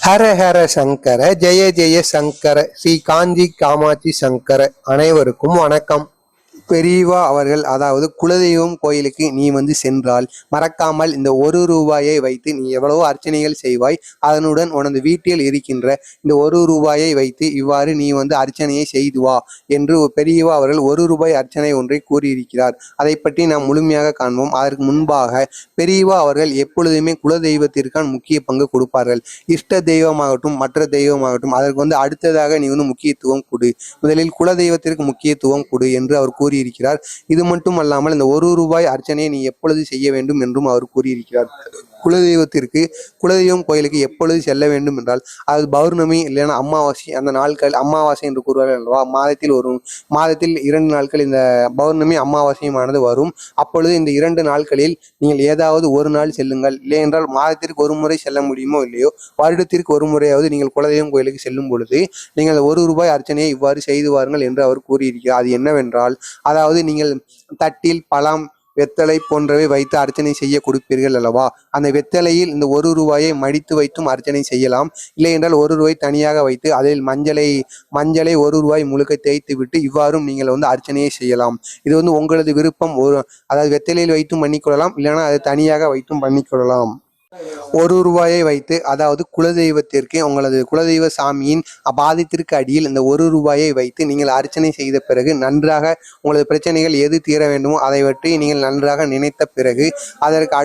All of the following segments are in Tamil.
ஹர ஹர சங்கர ஜெய ஜெய சங்கர ஸ்ரீ காஞ்சி காமாட்சி சங்கர. அனைவருக்கும் வணக்கம். பெரியவா அவர்கள், அதாவது குலதெய்வம் கோயிலுக்கு நீ சென்றால் மறக்காமல் இந்த ரூபாயை வைத்து நீ எவ்வளவோ அர்ச்சனைகள் செய்வாய். அதனுடன் உனது வீட்டில் இருக்கின்ற இந்த ரூபாயை வைத்து இவ்வாறு நீ அர்ச்சனையை செய்து வா என்று பெரியவா அவர்கள் ரூபாய் அர்ச்சனை ஒன்றை கூறியிருக்கிறார். அதை பற்றி நாம் முழுமையாக காண்போம். அதற்கு முன்பாக பெரியவா அவர்கள் எப்பொழுதுமே குலதெய்வத்திற்கான முக்கிய பங்கு கொடுப்பார்கள். இஷ்ட தெய்வமாகட்டும் மற்ற தெய்வமாகட்டும் அதற்கு அடுத்ததாக நீ முக்கியத்துவம் கொடு, முதலில் குலதெய்வத்திற்கு முக்கியத்துவம் கொடு என்று அவர் கூறியிருக்கிறார். இது மட்டும் அல்லாமல் இந்த ரூபாய் அர்ச்சனையை நீ எப்பொழுது செய்ய வேண்டும் என்றும் அவர் கூறியிருக்கிறார். குலதெய்வம் கோயிலுக்கு எப்பொழுது செல்ல வேண்டும் என்றால், அது பௌர்ணமி இல்லைன்னா அமாவாசை, அந்த நாட்கள் அமாவாசை என்று கூறுவார்கள் அல்லவா, மாதத்தில் 2 நாட்கள் இந்த பௌர்ணமி அமாவாசையுமானது வரும். அப்பொழுது இந்த 2 நாட்களில் நீங்கள் ஏதாவது ஒரு நாள் செல்லுங்கள். இல்லை என்றால் மாதத்திற்கு ஒரு முறை செல்ல முடியுமோ இல்லையோ, வருடத்திற்கு ஒரு முறையாவது நீங்கள் குலதெய்வம் கோயிலுக்கு செல்லும் பொழுது நீங்கள் ரூபாய் அர்ச்சனையை இவ்வாறு செய்து வாருங்கள் என்று அவர் கூறியிருக்கிறார். அது என்னவென்றால், அதாவது நீங்கள் தட்டில் பழம், வெத்தலை போன்றவை வைத்து அர்ச்சனை செய்ய கொடுப்பீர்கள் அல்லவா, அந்த வெத்தலையில் இந்த ரூபாயை மடித்து வைத்தும் அர்ச்சனை செய்யலாம். இல்லை என்றால் ரூபாய் தனியாக வைத்து அதில் மஞ்சளை ரூபாய் முழுக்க தேய்த்து விட்டு இவ்வாறும் நீங்கள் அர்ச்சனையை செய்யலாம். இது உங்களது விருப்பம். அதாவது வெத்தலையில் வைத்தும் பண்ணிக்கொள்ளலாம், இல்லைன்னா அதை தனியாக வைத்தும் பண்ணிக்கொள்ளலாம். ரூபாயை வைத்து, அதாவது குலதெய்வத்திற்கு, உங்களது குலதெய்வ சாமியின் பாதத்திற்கு அடியில் இந்த ரூபாயை வைத்து நீங்கள் அர்ச்சனை செய்த பிறகு நன்றாக உங்களது பிரச்சனைகள் எது தீர வேண்டுமோ அதை பற்றி நீங்கள் நன்றாக நினைத்த பிறகு அதற்கு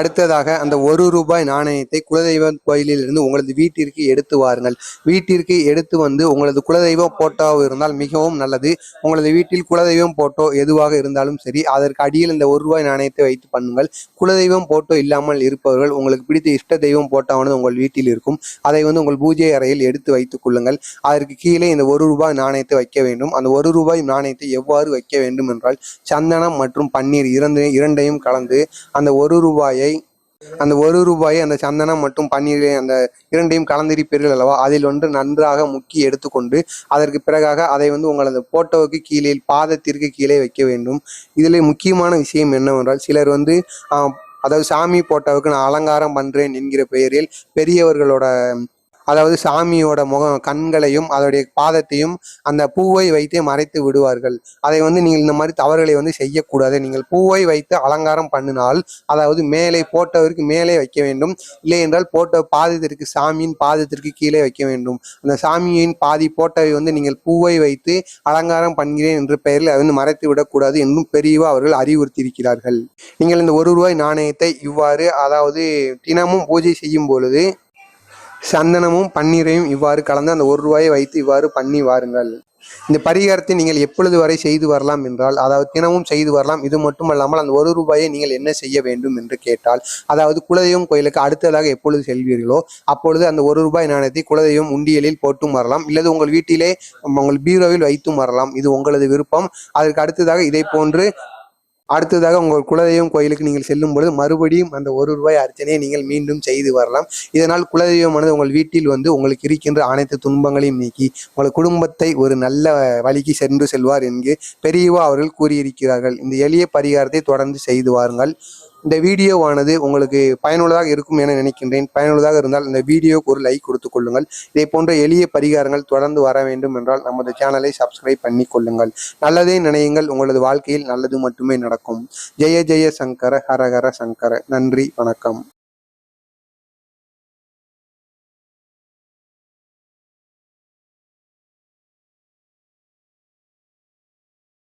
அடுத்ததாக அந்த ரூபாய் நாணயத்தை குலதெய்வ கோயிலில் இருந்து உங்களது வீட்டிற்கு எடுத்து வாருங்கள். வீட்டிற்கு எடுத்து உங்களது குலதெய்வம் போட்டோ இருந்தால் மிகவும் நல்லது. உங்களது வீட்டில் குலதெய்வம் போட்டோ எதுவாக இருந்தாலும் சரி, அதற்கு அடியில் இந்த ரூபாய் நாணயத்தை வைத்து பண்ணுங்கள். குலதெய்வம் போட்டோ இல்லாமல் இருப்பவர்கள், உங்களுக்கு பிடித்த இஷ்ட தெய்வம் போட்டானது உங்கள் வீட்டில் இருக்கும். அதை உங்கள் பூஜை அறையில் எடுத்து வைத்துக் கொள்ளுங்கள். அதற்கு கீழே இந்த ரூபாய் நாணயத்தை வைக்க வேண்டும். அந்த ரூபாய் நாணயத்தை எவ்வாறு வைக்க வேண்டும் என்றால், சந்தனம் மற்றும் பன்னீர் இரண்டையும் கலந்து அந்த ரூபாயை அந்த சந்தனம் மற்றும் பன்னீரை அந்த இரண்டையும் கலந்திருப்பீர்கள் அல்லவா, அதில் நன்றாக முக்கி எடுத்துக்கொண்டு அதற்கு பிறகாக அதை உங்களது போட்டோவுக்கு கீழே, பாதத்திற்கு கீழே வைக்க வேண்டும். இதில் முக்கியமான விஷயம் என்னவென்றால், சிலர் அதாவது சாமி போட்டோவுக்கு நான் அலங்காரம் பண்றேன் என்கிற பெயரில் பெரியவர்களோட, அதாவது சாமியோட கண்களையும் அதோடைய பாதத்தையும் அந்த பூவை வைத்து மறைத்து விடுவார்கள். அதை நீங்கள் இந்த மாதிரி தவறுகளை செய்யக்கூடாது. நீங்கள் பூவை வைத்து அலங்காரம் பண்ணினால், அதாவது மேலே போட்டோவிற்கு மேலே வைக்க வேண்டும். இல்லை என்றால் போட்டோ பாதத்திற்கு, சாமியின் பாதத்திற்கு கீழே வைக்க வேண்டும். அந்த சாமியின் பாதி போட்டோவை நீங்கள் பூவை வைத்து அலங்காரம் பண்ணுகிறேன் என்ற பெயரில் அதை மறைத்து விடக்கூடாது என்றும் பெரியவா அவர்கள் அறிவுறுத்தியிருக்கிறார்கள். நீங்கள் இந்த ரூபாய் நாணயத்தை இவ்வாறு, அதாவது தினமும் பூஜை செய்யும் பொழுது சந்தனமும் பன்னீரையும் இவ்வாறு கலந்து அந்த ரூபாயை வைத்து இவ்வாறு பண்ணி வாருங்கள். இந்த பரிகாரத்தை நீங்கள் எப்பொழுது வரை செய்து வரலாம் என்றால், அதாவது தினமும் செய்து வரலாம். இது மட்டுமல்லாமல் அந்த ரூபாயை நீங்கள் என்ன செய்ய வேண்டும் என்று கேட்டால், அதாவது குலதெய்வம் கோயிலுக்கு அடுத்ததாக எப்பொழுது செல்வீர்களோ அப்பொழுது அந்த ரூபாய் நாணயத்தை குலதெய்வம் உண்டியலில் போட்டும் வரலாம், இல்லது உங்கள் வீட்டிலே உங்கள் பீரோவில் வைத்தும் வரலாம். இது உங்களது விருப்பம். அதற்கு அடுத்ததாக உங்கள் குலதெய்வம் கோயிலுக்கு நீங்கள் செல்லும் பொழுது மறுபடியும் அந்த ரூபாய் அர்ச்சனையை நீங்கள் மீண்டும் செய்து வரலாம். இதனால் குலதெய்வமானது உங்கள் வீட்டில் உங்களுக்கு இருக்கின்ற அனைத்து துன்பங்களையும் நீக்கி உங்கள் குடும்பத்தை ஒரு நல்ல வழிக்கு சென்று செல்வார் என்று பெரியவா அவர்கள் கூறியிருக்கிறார்கள். இந்த எளிய பரிகாரத்தை தொடர்ந்து செய்து வாருங்கள். இந்த வீடியோவானது உங்களுக்கு பயனுள்ளதாக இருக்கும் என நினைக்கின்றேன். பயனுள்ளதாக இருந்தால் இந்த வீடியோக்கு ஒரு லைக் கொடுத்துக் கொள்ளுங்கள். இதே போன்ற எளிய பரிகாரங்கள் தொடர்ந்து வர வேண்டும் என்றால் நமது சேனலை சப்ஸ்கிரைப் பண்ணி கொள்ளுங்கள். நல்லதே நினையுங்கள், உங்களது வாழ்க்கையில் நல்லது மட்டுமே நடக்கும். ஜெய ஜெய சங்கர, ஹரஹர சங்கர. நன்றி, வணக்கம்.